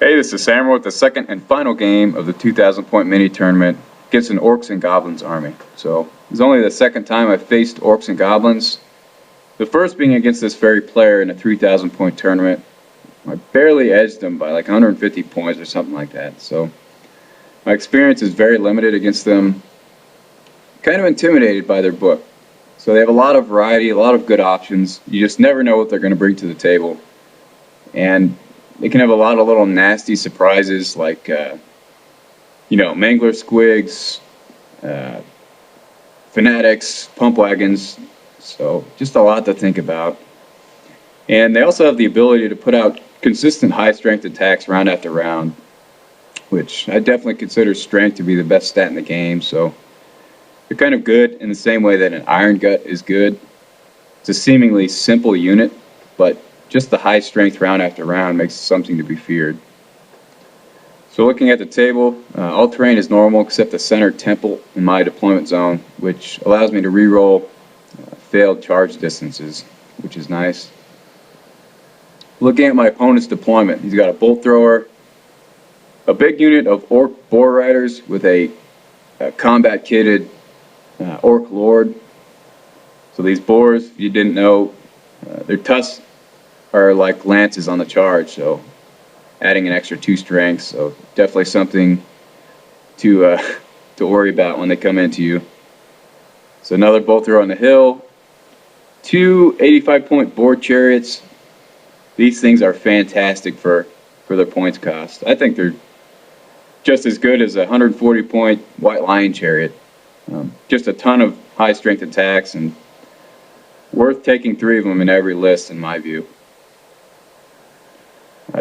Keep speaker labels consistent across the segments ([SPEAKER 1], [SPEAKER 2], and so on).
[SPEAKER 1] Hey, this is Samuel with the second and final game of the 2,000 point mini tournament against an Orcs and Goblins army. So, it's only the second time I've faced Orcs and Goblins. The first being against this very player in a 3,000 point tournament. I barely edged them by like 150 points or something like that. So, my experience is very limited against them. Kind of intimidated by their book. So, they have a lot of variety, a lot of good options. You just never know what they're going to bring to the table. And they can have a lot of little nasty surprises like, Mangler Squigs, Fanatics, Pump Wagons. So just a lot to think about. And they also have the ability to put out consistent high strength attacks round after round, which I definitely consider strength to be the best stat in the game. So they're kind of good in the same way that an Iron Gut is good. It's a seemingly simple unit, but just the high strength round after round makes it something to be feared. So looking at the table, all terrain is normal except the center temple in my deployment zone, which allows me to reroll failed charge distances, which is nice. Looking at my opponent's deployment, he's got a bolt thrower, a big unit of Orc boar riders with a combat kitted Orc lord. So these boars, if you didn't know, their tusks are like lances on the charge, so adding an extra 2 strength, so definitely something to worry about when they come into you. So another bolt thrower on the hill, 2 85-point board chariots. These things are fantastic for their points cost. I think they're just as good as a 140-point white lion chariot. Just a ton of high strength attacks and worth taking 3 of them in every list in my view.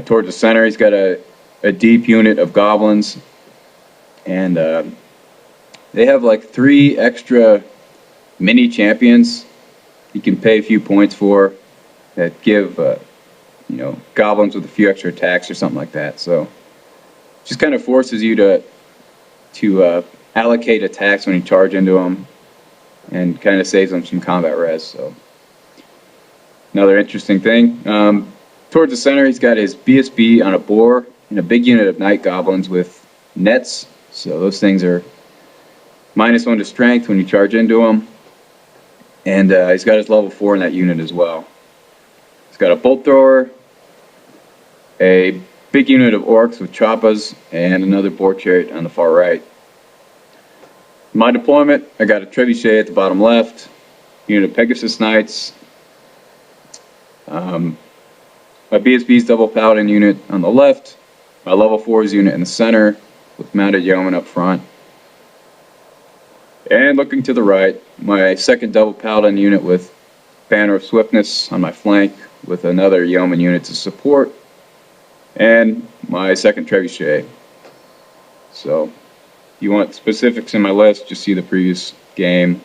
[SPEAKER 1] Towards the center, he's got a deep unit of goblins, and they have like 3 extra mini champions you can pay a few points for that give goblins with a few extra attacks or something like that. So just kind of forces you to allocate attacks when you charge into them, and kind of saves them some combat res. So another interesting thing. Towards the center, he's got his BSB on a boar and a big unit of night goblins with nets. So those things are -1 to strength when you charge into them. And he's got his level 4 in that unit as well. He's got a bolt thrower, a big unit of orcs with choppas, and another boar chariot on the far right. My deployment, I got a trebuchet at the bottom left, unit of Pegasus Knights, my BSB's double paladin unit on the left, my level 4's unit in the center with mounted yeoman up front. And looking to the right, my second double paladin unit with banner of swiftness on my flank with another yeoman unit to support, and my second trebuchet. So if you want specifics in my list, just see the previous game.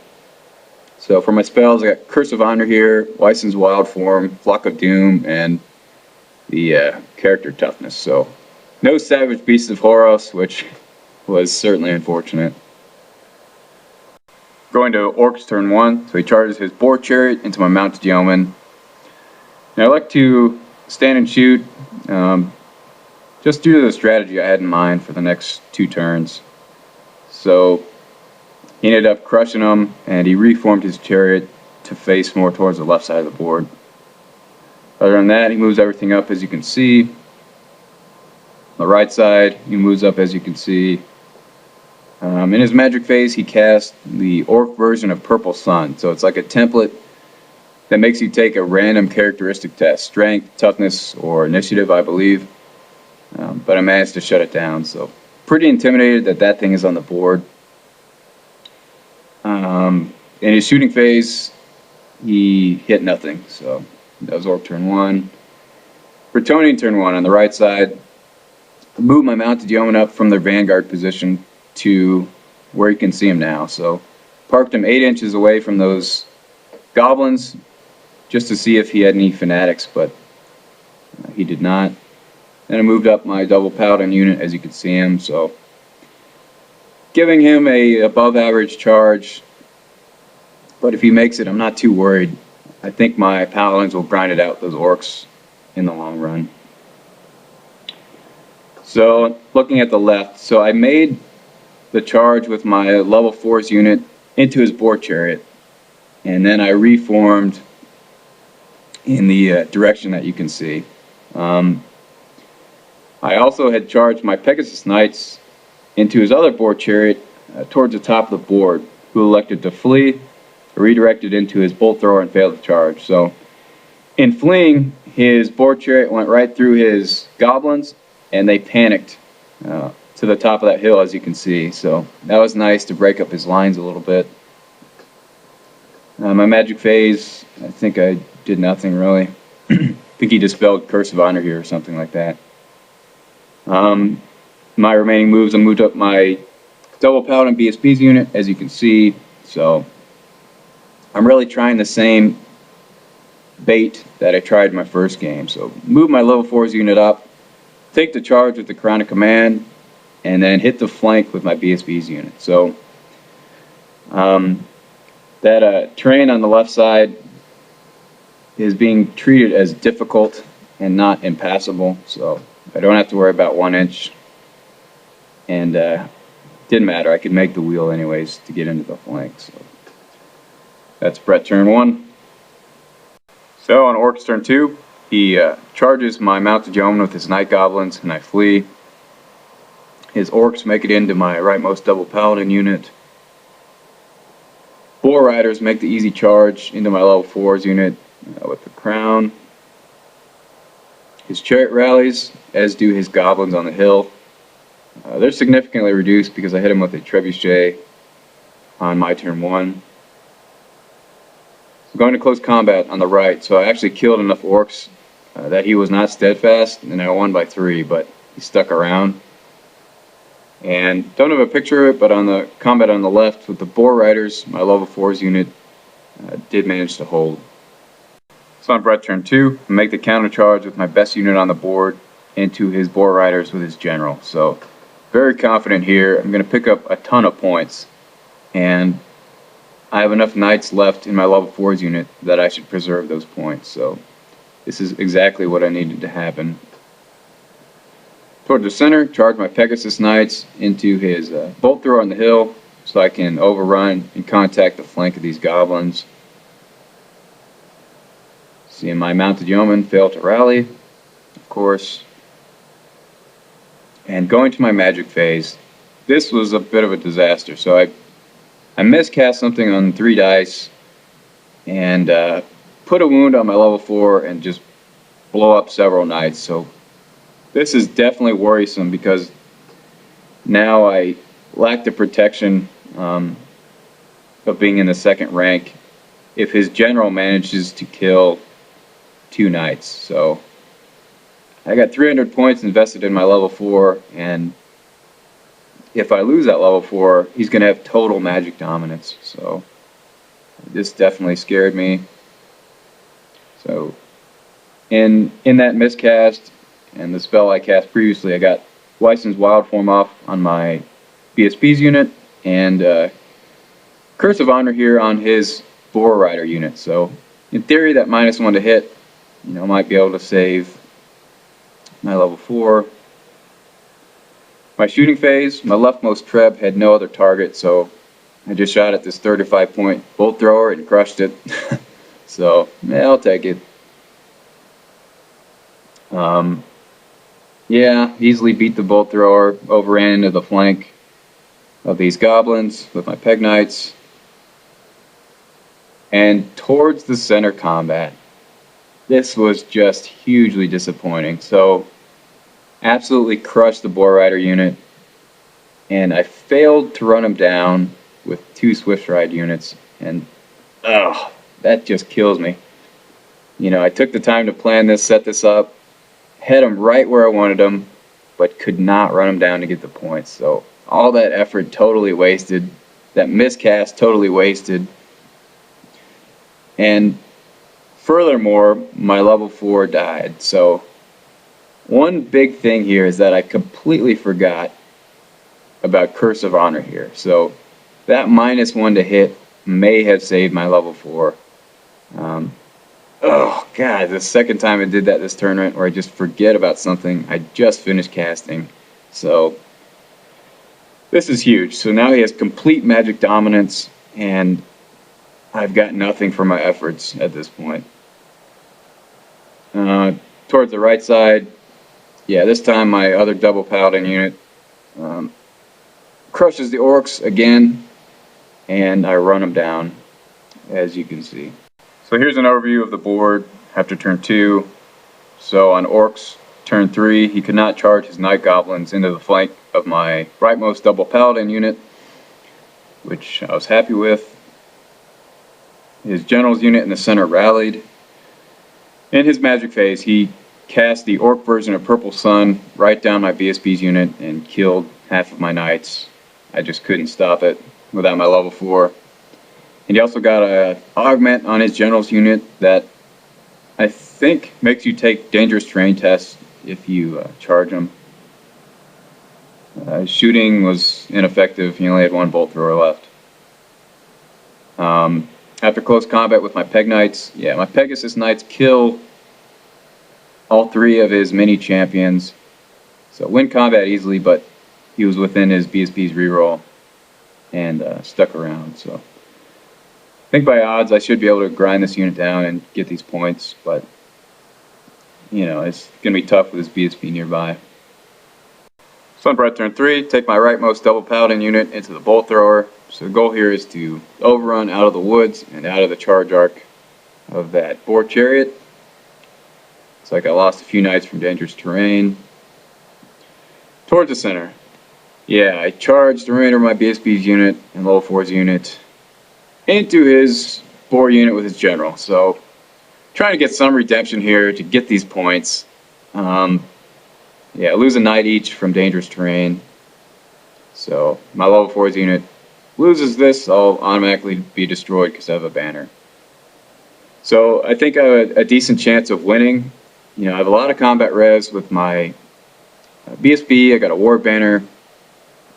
[SPEAKER 1] So for my spells, I got Curse of Honor here, Weisson's Wild Form, Flock of Doom, and the character toughness. So no Savage Beasts of Horos, which was certainly unfortunate. Going to Orcs turn 1, so he charges his boar chariot into my mounted yeoman. Now I like to stand and shoot, just due to the strategy I had in mind for the next 2 turns. So he ended up crushing him, and he reformed his chariot to face more towards the left side of the board. Other than that, he moves everything up, as you can see. On the right side, he moves up, as you can see. In his magic phase, he cast the Orc version of Purple Sun. So it's like a template that makes you take a random characteristic test, strength, toughness, or initiative, I believe. But I managed to shut it down. So pretty intimidated that thing is on the board. In his shooting phase, he hit nothing. So that was Orc turn 1. Bretonnia turn 1 on the right side. Move my mounted yeoman up from their vanguard position to where you can see him now. So parked him 8 inches away from those goblins just to see if he had any fanatics, but he did not. Then I moved up my double paladin unit, as you can see him, so giving him a above average charge, but if he makes it, I'm not too worried. I think my paladins will grind it out those orcs in the long run. So looking at the left, so I made the charge with my level 4's unit into his boar chariot, and then I reformed in the direction that you can see. I also had charged my Pegasus Knights into his other boar chariot towards the top of the board, who elected to flee, redirected into his bolt thrower, and failed to charge. So in fleeing, his boar chariot went right through his goblins, and they panicked to the top of that hill, as you can see. So that was nice to break up his lines a little bit. My magic phase, I think I did nothing really. I think he dispelled Curse of Honor here or something like that. My remaining moves, I moved up my double Paladin BSP's unit, as you can see. So I'm really trying the same bait that I tried in my first game. So move my level 4's unit up, take the charge with the Crown of Command, and then hit the flank with my BSP's unit. So that terrain on the left side is being treated as difficult and not impassable. So I don't have to worry about 1 inch. And didn't matter. I could make the wheel anyways to get into the flank. So that's Brett turn 1. So on Orcs turn 2, he charges my mounted yeoman with his night goblins, and I flee. His orcs make it into my rightmost double paladin unit. Boar riders make the easy charge into my level 4's unit with the crown. His chariot rallies, as do his goblins on the hill. They're significantly reduced because I hit him with a trebuchet on my turn 1. So going to close combat on the right, so I actually killed enough orcs that he was not steadfast, and I won by 3, but he stuck around. And don't have a picture of it, but on the combat on the left with the boar riders, my level 4's unit did manage to hold. So on Brett turn 2, I make the counter charge with my best unit on the board into his boar riders with his general. So very confident here. I'm going to pick up a ton of points, and I have enough knights left in my level 4's unit that I should preserve those points. So this is exactly what I needed to happen. Toward the center, charge my Pegasus Knights into his bolt thrower on the hill so I can overrun and contact the flank of these goblins. Seeing my mounted yeoman fail to rally, of course. And going to my magic phase, this was a bit of a disaster. So I miscast something on 3 dice and put a wound on my level 4 and just blow up several knights. So this is definitely worrisome because now I lack the protection of being in the 2nd rank if his general manages to kill 2 knights. So I got 300 points invested in my level 4, and if I lose that level 4, he's going to have total magic dominance. So this definitely scared me. So in that miscast and the spell I cast previously, I got Weisson's Wild Form off on my BSP's unit, and Curse of Honor here on his Boar Rider unit. So in theory, that -1 to hit, might be able to save my level 4. My shooting phase, my leftmost treb had no other target, so I just shot at this 35-point bolt thrower and crushed it. So yeah, I'll take it. Yeah, easily beat the bolt thrower, overran into the flank of these goblins with my peg knights. And towards the center combat, this was just hugely disappointing. So absolutely crushed the Boar Rider unit, and I failed to run him down with 2 Swift Ride units, and that just kills me. I took the time to plan this, set this up, had him right where I wanted him, but could not run him down to get the points. So all that effort totally wasted, that miscast totally wasted. And furthermore, my level 4 died. So one big thing here is that I completely forgot about Curse of Honor here. So that -1 to hit may have saved my level 4. Oh god, the second time I did that this tournament where I just forget about something I just finished casting. So this is huge. So now he has complete magic dominance, and I've got nothing for my efforts at this point. Towards the right side, yeah, this time my other double paladin unit crushes the orcs again, and I run them down, as you can see. So here's an overview of the board after turn 2. So on orcs, turn 3, he could not charge his night goblins into the flank of my rightmost double paladin unit, which I was happy with. His general's unit in the center rallied. In his magic phase, he cast the orc version of Purple Sun right down my BSB's unit and killed half of my knights. I just couldn't stop it without my level 4. And he also got an augment on his general's unit that I think makes you take dangerous terrain tests if you charge him. Shooting was ineffective. He only had one bolt thrower left. After close combat with my Peg Knights, yeah, my Pegasus Knights kill all 3 of his mini champions. So win combat easily, but he was within his BSB's reroll and stuck around. So I think by odds I should be able to grind this unit down and get these points, but you know, it's going to be tough with his BSB nearby. So on Brett turn 3, take my rightmost double paladin unit into the bolt thrower. So the goal here is to overrun out of the woods and out of the charge arc of that boar chariot. It's like I lost a few knights from dangerous terrain. Towards the center. Yeah, I charged the remainder of my BSB's unit and level 4's unit into his boar unit with his general. So trying to get some redemption here to get these points. Yeah, lose a knight each from dangerous terrain. So my level 4's unit loses this, I'll automatically be destroyed because I have a banner. So I think I have a decent chance of winning. You know, I have a lot of combat res with my BSB. I got a war banner.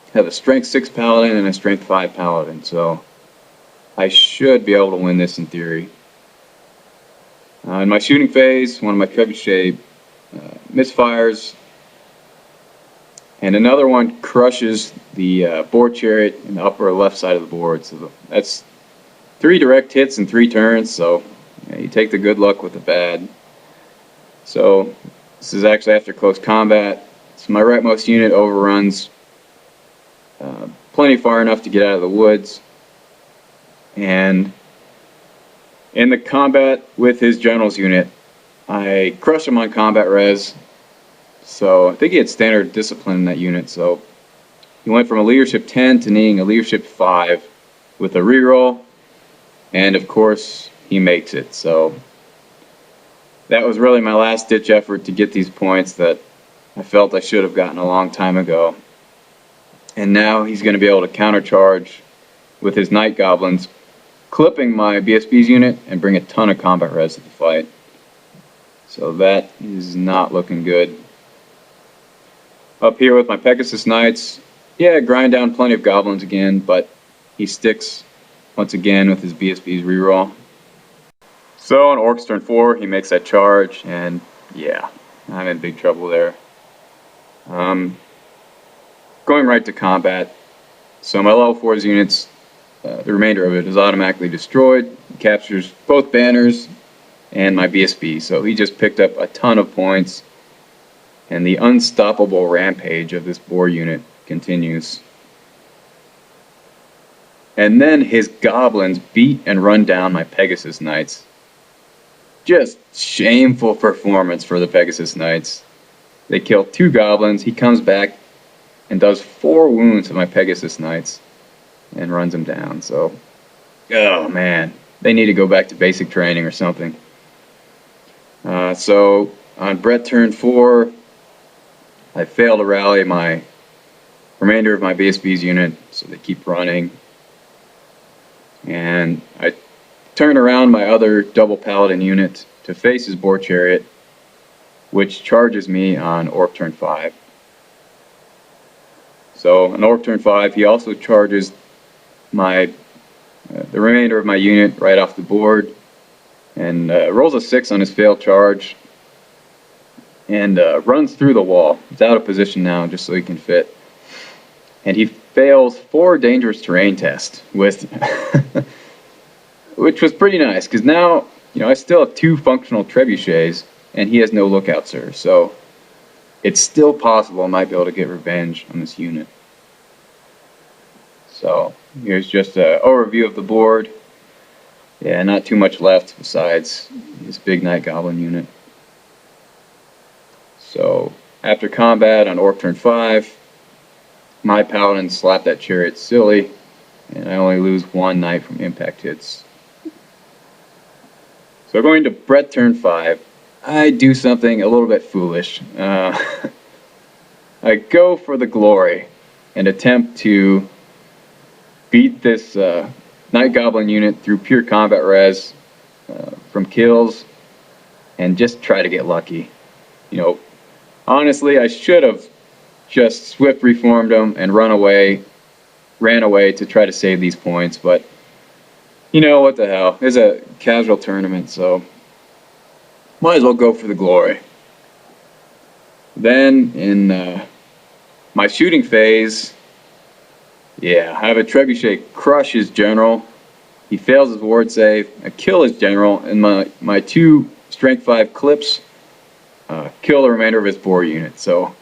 [SPEAKER 1] I have a strength 6 paladin and a strength 5 paladin. So I should be able to win this in theory. In my shooting phase, one of my trebuchet misfires, and another one crushes the boar chariot in the upper left side of the board. So that's 3 direct hits in 3 turns, so you take the good luck with the bad. So this is actually after close combat. So my rightmost unit overruns plenty far enough to get out of the woods. And in the combat with his general's unit, I crush him on combat res. So I think he had standard discipline in that unit. So he went from a leadership 10 to needing a leadership 5 with a reroll. And of course, he makes it. So that was really my last ditch effort to get these points that I felt I should have gotten a long time ago. And now he's going to be able to countercharge with his night goblins, clipping my BSB's unit and bring a ton of combat res to the fight. So that is not looking good. Up here with my Pegasus Knights, yeah, grind down plenty of goblins again, but he sticks once again with his BSB's reroll. So on Orcs turn 4, he makes that charge, and yeah, I'm in big trouble there. Going right to combat. So my level 4's units, the remainder of it is automatically destroyed. He captures both banners and my BSB. So he just picked up a ton of points, and the unstoppable rampage of this boar unit continues. And then his goblins beat and run down my Pegasus Knights. Just shameful performance for the Pegasus Knights. They kill 2 goblins. He comes back and does 4 wounds to my Pegasus Knights and runs them down. So, oh man, they need to go back to basic training or something. So on Brett turn 4, I fail to rally my remainder of my BSB's unit, so they keep running. And I turn around my other double paladin unit to face his boar chariot, which charges me on Orc turn 5. So on Orc turn 5, he also charges the remainder of my unit right off the board, and rolls a 6 on his failed charge. and runs through the wall. He's out of position now just so he can fit. And he fails 4 dangerous terrain tests, with which was pretty nice, because now, I still have 2 functional trebuchets, and he has no lookout, sir. So it's still possible I might be able to get revenge on this unit. So here's just an overview of the board. Yeah, not too much left besides this big Night Goblin unit. So after combat on Orc turn 5, my Paladin slapped that chariot silly, and I only lose 1 knight from impact hits. So going to Brett turn 5, I do something a little bit foolish. I go for the glory and attempt to beat this Night Goblin unit through pure combat res from kills and just try to get lucky. Honestly, I should have just swift reformed him and ran away to try to save these points, but what the hell. It's a casual tournament, so might as well go for the glory. Then in my shooting phase, I have a trebuchet crush his general. He fails his ward save. I kill his general, and my 2 strength 5 clips kill the remainder of his boar unit. So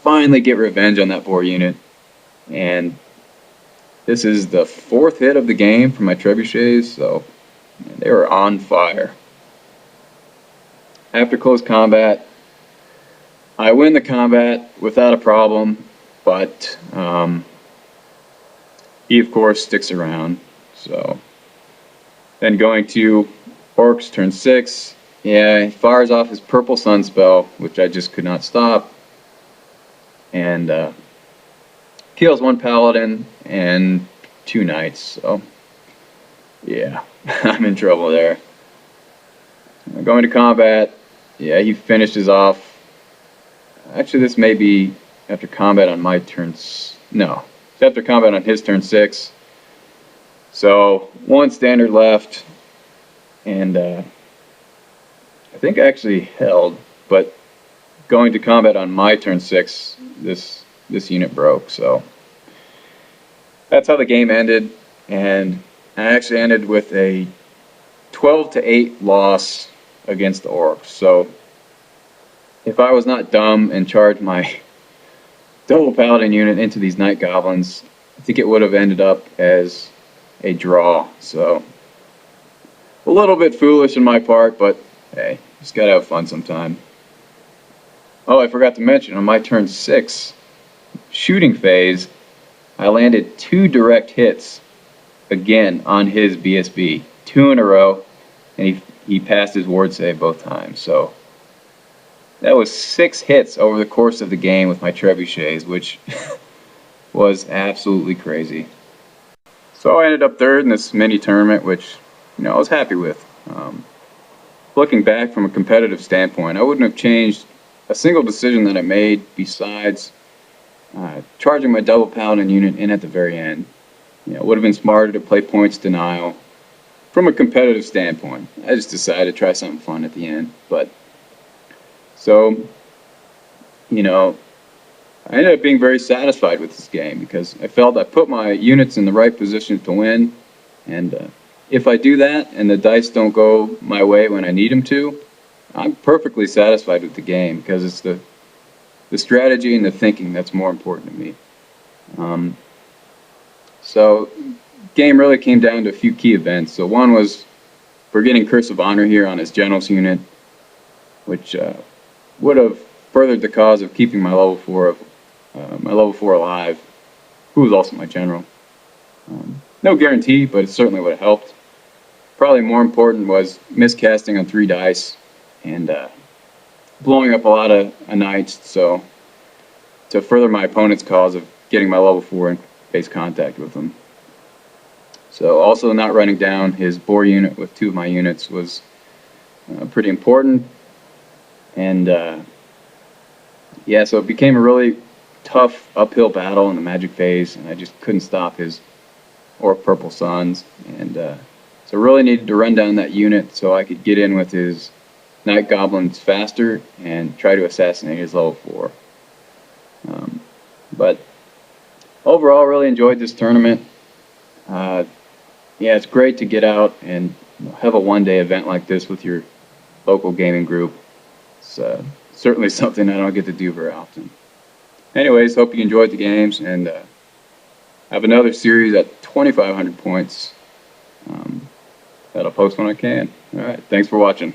[SPEAKER 1] finally get revenge on that boar unit. And this is the 4th hit of the game for my trebuchets, so they were on fire. After close combat, I win the combat without a problem, but he of course sticks around. So then going to Orcs turn 6, he fires off his purple sun spell, which I just could not stop, and kills 1 paladin and 2 knights. So I'm in trouble there. Going to combat, he finishes off. Actually, this may be after combat on my turn. No, it's after combat on his turn 6. So 1 standard left, and I think I actually held, but going to combat on my turn 6, this unit broke. So that's how the game ended, and I actually ended with a 12-8 loss against the Orcs. So if I was not dumb and charged my double paladin unit into these Night Goblins, I think it would have ended up as a draw. So a little bit foolish on my part, but hey, just gotta have fun sometime. Oh, I forgot to mention, on my turn 6 shooting phase, I landed 2 direct hits again on his BSB, 2 in a row, and he passed his ward save both times. So that was 6 hits over the course of the game with my trebuchets, which was absolutely crazy. So I ended up 3rd in this mini tournament, which I was happy with. Looking back from a competitive standpoint, I wouldn't have changed a single decision that I made besides charging my double paladin unit in at the very end. It would have been smarter to play points denial from a competitive standpoint. I just decided to try something fun at the end. But so, I ended up being very satisfied with this game because I felt I put my units in the right position to win, and if I do that and the dice don't go my way when I need them to, I'm perfectly satisfied with the game, because it's the strategy and the thinking that's more important to me. So game really came down to a few key events. So one was we're getting Curse of Honor here on his General's unit, which would have furthered the cause of keeping my level 4 alive, who was also my General. No guarantee, but it certainly would have helped. Probably more important was miscasting on 3 dice and blowing up a lot of knights, so to further my opponent's cause of getting my level 4 in base contact with them. So also not running down his boar unit with 2 of my units was pretty important. And so it became a really tough uphill battle in the magic phase, and I just couldn't stop his Orc Purple Suns, and so really needed to run down that unit so I could get in with his Night Goblins faster and try to assassinate his level 4. But overall, really enjoyed this tournament. Yeah, it's great to get out and have a one-day event like this with your local gaming group. It's certainly something I don't get to do very often. Anyways, hope you enjoyed the games, and I have another series at 2,500 points that I'll post when I can. All right, thanks for watching.